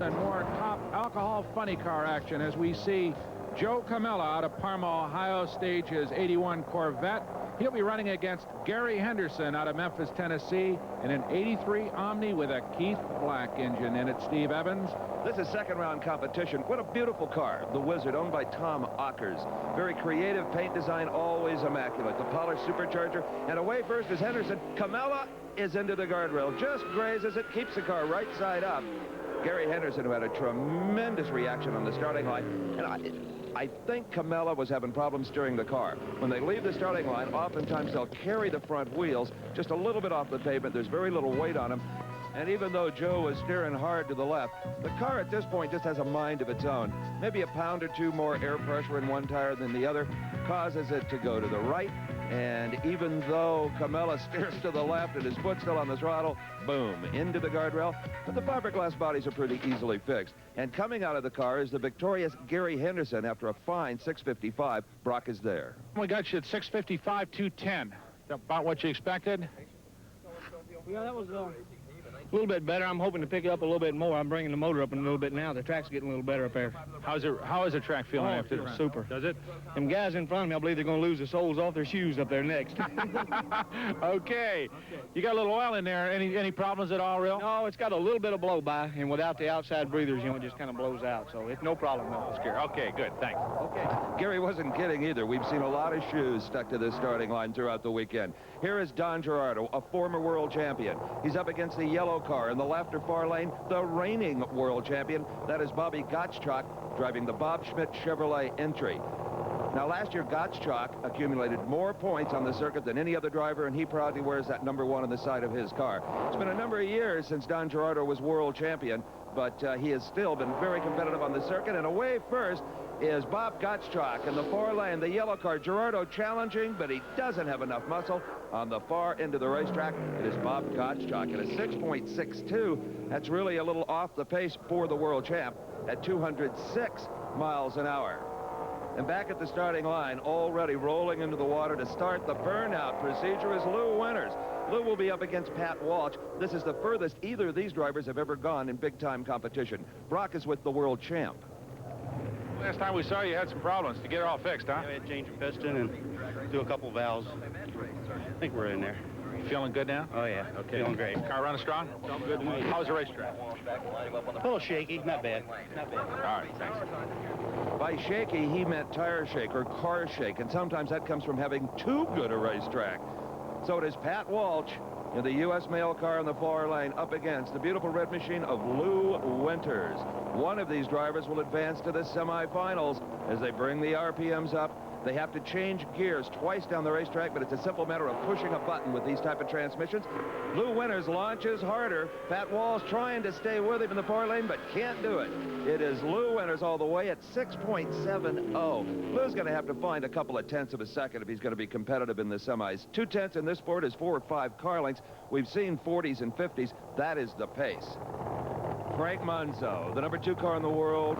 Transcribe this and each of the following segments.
And more top alcohol funny car action as we see Joe Camella out of Parma, Ohio, stage his 81 Corvette. He'll be running against Gary Henderson out of Memphis, Tennessee, in an 83 Omni with a Keith Black engine in it. Steve Evans. This is second-round competition. What a beautiful car. The Wizard, owned by Tom Ockers. Very creative paint design, always immaculate. The polished supercharger. And away first is Henderson. Camella is into the guardrail. Just grazes it, keeps the car right side up. Gary Henderson, who had a tremendous reaction on the starting line. And I think Camella was having problems steering the car. When they leave the starting line, oftentimes they'll carry the front wheels just a little bit off the pavement. There's very little weight on them. And even though Joe was steering hard to the left, the car at this point just has a mind of its own. Maybe a pound or two more air pressure in one tire than the other causes it to go to the right. And even though Camella steers to the left and his foot's still on the throttle, boom, into the guardrail. But the fiberglass bodies are pretty easily fixed. And coming out of the car is the victorious Gary Henderson after a fine 6:55. Brock is there. We got you at 6:55, 2:10. About what you expected? Yeah, that was a little bit better. I'm hoping to pick it up a little bit more. I'm bringing the motor up a little bit now. The track's getting a little better up there. How is the track feeling after the run? Super. Does it? Them guys in front of me, I believe they're going to lose the soles off their shoes up there next. Okay. You got a little oil in there. Any problems at all, real? No, it's got a little bit of blow by, and without the outside breathers, you know, it just kind of blows out. So it's no problem, no. Okay, good. Thanks. Okay. Gary wasn't kidding either. We've seen a lot of shoes stuck to this starting line throughout the weekend. Here is Don Gerardo, a former world champion. He's up against the yellow car in the left or far lane, the reigning world champion. That is Bobby Gottschalk driving the Bob Schmidt Chevrolet entry. Now, last year, Gottschalk accumulated more points on the circuit than any other driver, and he proudly wears that #1 on the side of his car. It's been a number of years since Don Gerardo was world champion, but he has still been very competitive on the circuit. And away first is Bob Gottschalk in the far lane, the yellow car. Gerardo challenging, but he doesn't have enough muscle. On the far end of the racetrack, it is Bob Gottschalk at a 6.62. That's really a little off the pace for the world champ at 206 miles an hour. And back at the starting line, already rolling into the water to start the burnout procedure is Lou Winters. Lou will be up against Pat Walsh. This is the furthest either of these drivers have ever gone in big-time competition. Brock is with the world champ. Last time we saw you had some problems to get it all fixed, huh? Yeah, we had to change the piston and do a couple valves. I think we're in there. Feeling good now? Oh, yeah. Okay. Feeling great. Car running strong? Feeling good to me. How's the racetrack? A little shaky. Not bad. Not bad. All right, thanks. By shaky, he meant tire shake or car shake, and sometimes that comes from having too good a racetrack. So it is Pat Walsh in the U.S. mail car in the far lane up against the beautiful red machine of Lou Winters. One of these drivers will advance to the semifinals as they bring the RPMs up. They have to change gears twice down the racetrack, but it's a simple matter of pushing a button with these type of transmissions. Lou Winters launches harder. Pat Walsh trying to stay with him in the far lane, but can't do it. It is Lou Winters all the way at 6.70. Lou's going to have to find a couple of tenths of a second if he's going to be competitive in the semis. 2 tenths in this sport is 4 or 5 car lengths. We've seen 40s and 50s. That is the pace. Frank Monzo, the #2 car in the world,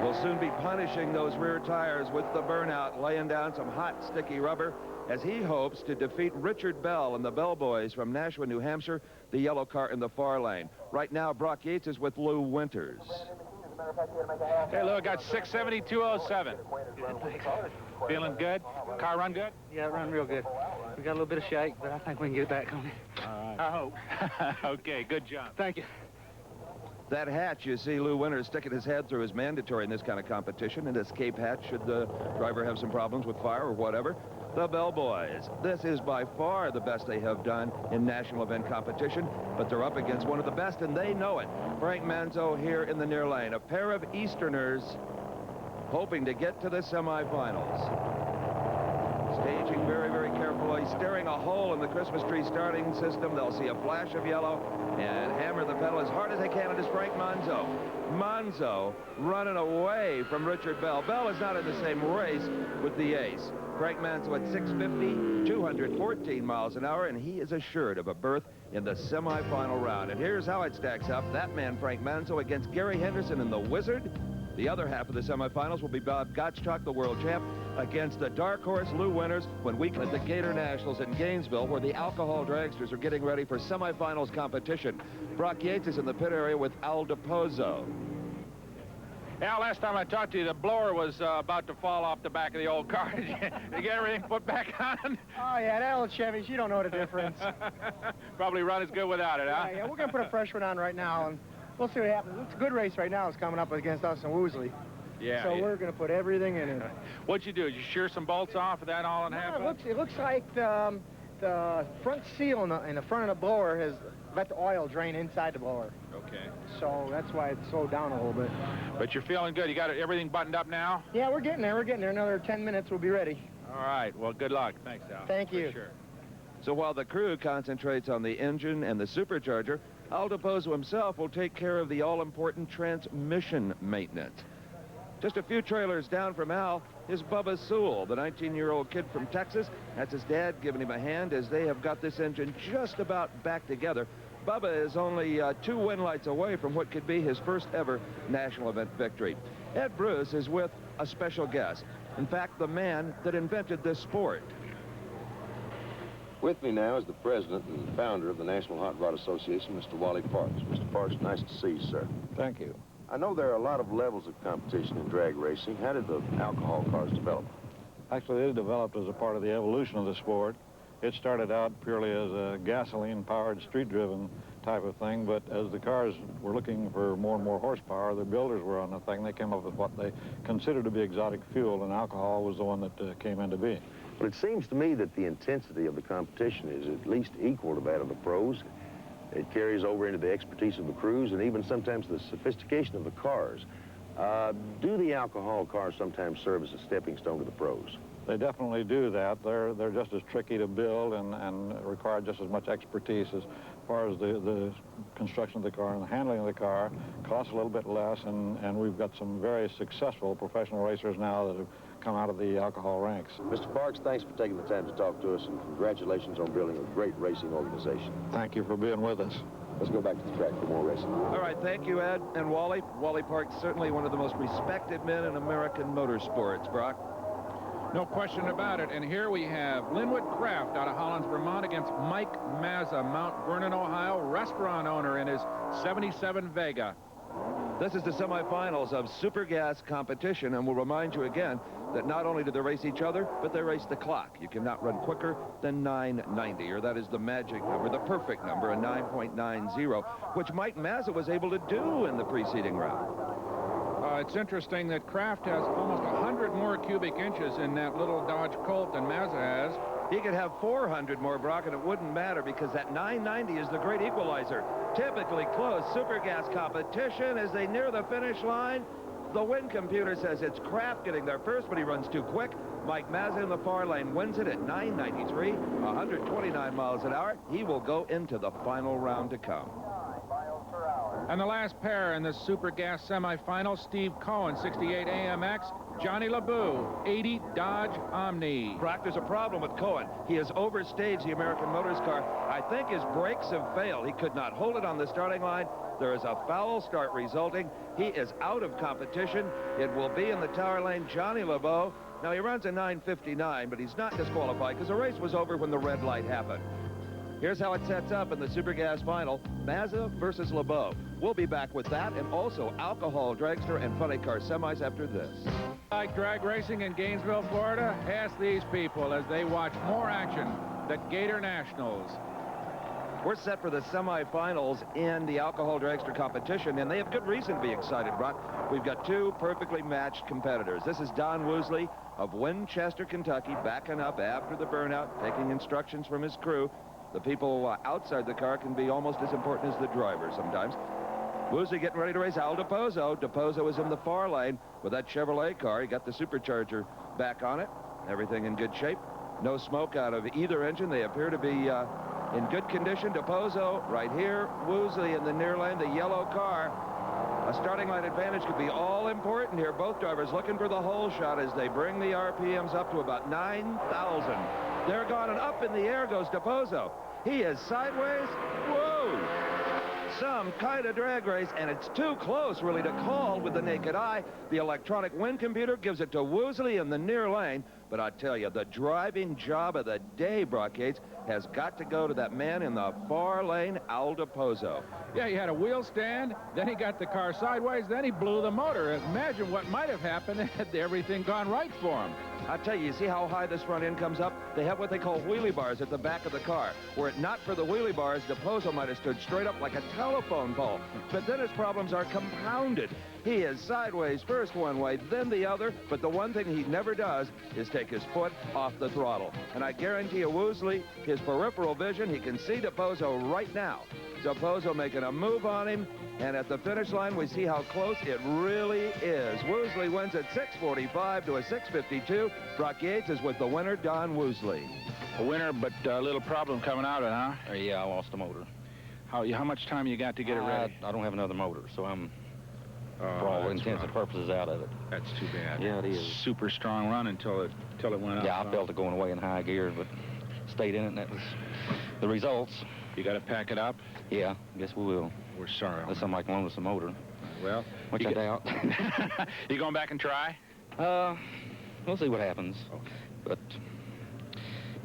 will soon be punishing those rear tires with the burnout, laying down some hot, sticky rubber as he hopes to defeat Richard Bell and the Bell Boys from Nashua, New Hampshire, the yellow car in the far lane. Right now, Brock Yates is with Lou Winters. Okay, Lou, got 672.07. Feeling good? Car run good? Yeah, it run real good. We got a little bit of shake, but I think we can get it back on it. All right. I hope. Okay, good job. Thank you. That hatch you see Lou Winters sticking his head through is mandatory in this kind of competition. An escape hatch should the driver have some problems with fire or whatever. The Bell Boys. This is by far the best they have done in national event competition, but they're up against one of the best, and they know it. Frank Manzo here in the near lane. A pair of Easterners hoping to get to the semifinals. Staging very, very carefully, staring a hole in the Christmas tree starting system. They'll see a flash of yellow and hammer the pedal as hard as they can. It is Frank Monzo. Monzo running away from Richard Bell. Bell is not in the same race with the ace. Frank Monzo at 650, 214 miles an hour, and he is assured of a berth in the semifinal round. And here's how it stacks up. That man, Frank Monzo, against Gary Henderson and the Wizard. The other half of the semifinals will be Bob Gottschalk, the world champ, against the dark horse Lou Winters when we at the Gatornationals in Gainesville, where the alcohol dragsters are getting ready for semifinals competition. Brock Yates is in the pit area with Al DePozo. Al, last time I talked to you, the blower was about to fall off the back of the old car. Did you get everything put back on? Oh, yeah, that old Chevy, you don't know the difference. Probably run as good without it, huh? Yeah, we're going to put a fresh one on right now, and we'll see what happens. It's a good race right now. It's coming up against us and Woosley. Yeah. So we're going to put everything in it. What'd you do? Did you shear some bolts off of that all in half? It looks like the front seal in the front of the blower has let the oil drain inside the blower. Okay. So that's why it slowed down a little bit. But you're feeling good. You got everything buttoned up now? Yeah, we're getting there. We're getting there. Another 10 minutes, we'll be ready. All right. Well, good luck. Thanks, Al. Thank you. Sure. So while the crew concentrates on the engine and the supercharger, Al DePozo himself will take care of the all-important transmission maintenance. Just a few trailers down from Al is Bubba Sewell, the 19-year-old kid from Texas. That's his dad giving him a hand as they have got this engine just about back together. Bubba is only 2 win lights away from what could be his first ever national event victory. Ed Bruce is with a special guest. In fact, the man that invented this sport. With me now is the president and founder of the National Hot Rod Association, Mr. Wally Parks. Mr. Parks, nice to see you, sir. Thank you. I know there are a lot of levels of competition in drag racing. How did the alcohol cars develop? Actually, it developed as a part of the evolution of the sport. It started out purely as a gasoline-powered, street-driven type of thing, but as the cars were looking for more and more horsepower, the builders were on the thing. They came up with what they considered to be exotic fuel, and alcohol was the one that came into being. But it seems to me that the intensity of the competition is at least equal to that of the pros. It carries over into the expertise of the crews and even sometimes the sophistication of the cars. Do the alcohol cars sometimes serve as a stepping stone to the pros? They definitely do that. They're just as tricky to build and require just as much expertise as far as the construction of the car and the handling of the car. Costs a little bit less, and we've got some very successful professional racers now that have come out of the alcohol ranks. Mr. Parks, thanks for taking the time to talk to us, and congratulations on building a great racing organization. Thank you for being with us. Let's go back to the track for more racing. All right, thank you, Ed and Wally. Wally Parks, certainly one of the most respected men in American motorsports, Brock. No question about it. And here we have Linwood Kraft out of Hollands, Vermont against Mike Mazza, Mount Vernon, Ohio, restaurant owner in his 77 Vega. This is the semifinals of Super Gas competition, and we'll remind you again that not only do they race each other, but they race the clock. You cannot run quicker than 990, or that is the magic number, the perfect number, a 9.90, which Mike Mazza was able to do in the preceding round. It's interesting that Kraft has almost 100 more cubic inches in that little Dodge Colt than Mazza has. He could have 400 more, Brock, and it wouldn't matter because that 990 is the great equalizer. Typically close Super Gas competition as they near the finish line. The win computer says it's Kraft getting there first, but he runs too quick. Mike Mazza in the far lane wins it at 993, 129 miles an hour. He will go into the final round to come. And the last pair in the Super Gas semifinal, Steve Cohen, 68 AMX, Johnny LeBeau, 80 Dodge Omni. Brock, there's a problem with Cohen. He has overstaged the American Motors car. I think his brakes have failed. He could not hold it on the starting line. There is a foul start resulting. He is out of competition. It will be in the tower lane, Johnny LeBeau. Now, he runs a 9:59, but he's not disqualified because the race was over when the red light happened. Here's how it sets up in the Super Gas final, Mazza versus LeBeau. We'll be back with that and also alcohol, dragster, and funny car semis after this. Like drag racing in Gainesville, Florida? Ask these people as they watch more action, the Gatornationals. We're set for the semifinals in the alcohol dragster competition, and they have good reason to be excited, Brock. We've got 2 perfectly matched competitors. This is Don Woosley of Winchester, Kentucky, backing up after the burnout, taking instructions from his crew. The people outside the car can be almost as important as the driver sometimes. Woosley getting ready to race Al DePozo. DePozo is in the far lane with that Chevrolet car. He got the supercharger back on it. Everything in good shape. No smoke out of either engine. They appear to be in good condition. DePozo right here. Woosley in the near lane, the yellow car. A starting line advantage could be all important here. Both drivers looking for the hole shot as they bring the RPMs up to about 9,000. They're gone, and up in the air goes DePozo. He is sideways. Whoa! some kind of drag race, and it's too close, really, to call with the naked eye. The electronic wind computer gives it to Woosley in the near lane. But I tell you, the driving job of the day, Brock Yates, has got to go to that man in the far lane, Aldo Pozo. Yeah, he had a wheel stand, then he got the car sideways, then he blew the motor. Imagine what might have happened had everything gone right for him. I tell you, see how high this front end comes up? They have what they call wheelie bars at the back of the car. Were it not for the wheelie bars, DePozo might have stood straight up like a telephone pole. But then his problems are compounded. He is sideways first one way, then the other, but the one thing he never does is take his foot off the throttle. And I guarantee you, Woosley, his peripheral vision, he can see DePozo right now. DePozo making a move on him, and at the finish line, we see how close it really is. Woosley wins at 6:45 to a 6:52. Brock Yates is with the winner, Don Woosley. A winner, but a little problem coming out of it, huh? Yeah, I lost the motor. How much time you got to get it ready? I don't have another motor, so I'm, for all intents and purposes, out of it. That's too bad. Yeah, it is. Super strong run until it went up. Yeah, I felt it going away in high gear, but stayed in it, and that was the results. You got to pack it up? Yeah, guess we will. We're sorry. Unless somebody can loan us a motor. Well, which I doubt. You going back and try? We'll see what happens. Okay. But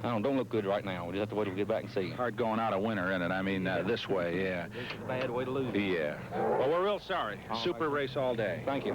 I don't look good right now. We just have to wait till we get back and see. Hard going out a winner, isn't it? I mean, this way, yeah. It's a bad way to lose. Yeah. Well, we're real sorry. Super race all day. Thank you.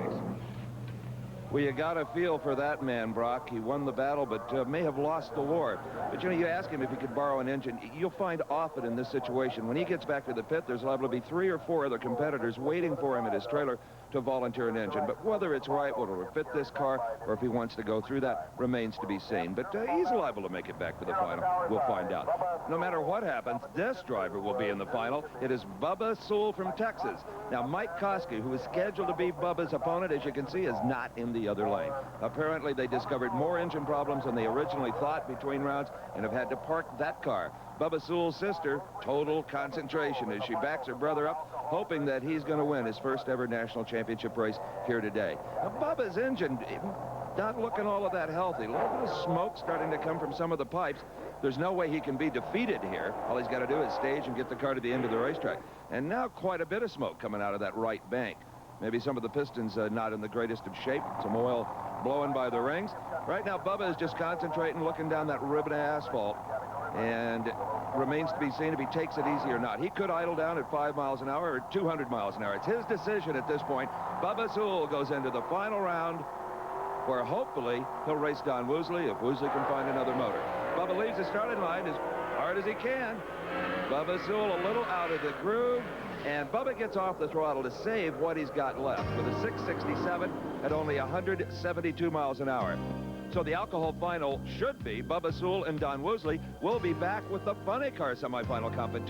Well, you got to feel for that man, Brock. He won the battle, but may have lost the war. But, you know, you ask him if he could borrow an engine. You'll find often in this situation, when he gets back to the pit, there's liable to be 3 or 4 other competitors waiting for him at his trailer to volunteer an engine. But whether it's right, whether it'll fit this car, or if he wants to go through that, remains to be seen. But he's liable to make it back to the final. We'll find out. No matter what happens, this driver will be in the final. It is Bubba Sewell from Texas. Now, Mike Koski, who is scheduled to be Bubba's opponent, as you can see, is not in the other lane. Apparently, they discovered more engine problems than they originally thought between rounds and have had to park that car. Bubba Sewell's sister, total concentration as she backs her brother up, hoping that he's going to win his first ever national championship race here today. Now, Bubba's engine not looking all of that healthy. A little bit of smoke starting to come from some of the pipes. There's no way he can be defeated here. All he's got to do is stage and get the car to the end of the racetrack. And now quite a bit of smoke coming out of that right bank. Maybe some of the pistons not in the greatest of shape. Some oil blowing by the rings. Right now, Bubba is just concentrating, looking down that ribbon of asphalt. And remains to be seen if he takes it easy or not. He could idle down at 5 miles an hour or 200 miles an hour. It's his decision at this point. Bubba Sewell goes into the final round, where hopefully he'll race Don Woosley if Woosley can find another motor. Bubba leaves the starting line as hard as he can. Bubba Sewell a little out of the groove, and Bubba gets off the throttle to save what he's got left with a 667 at only 172 miles an hour. So the alcohol final should be Bubba Sewell and Don Woosley. We'll be back with the funny car semifinal competition.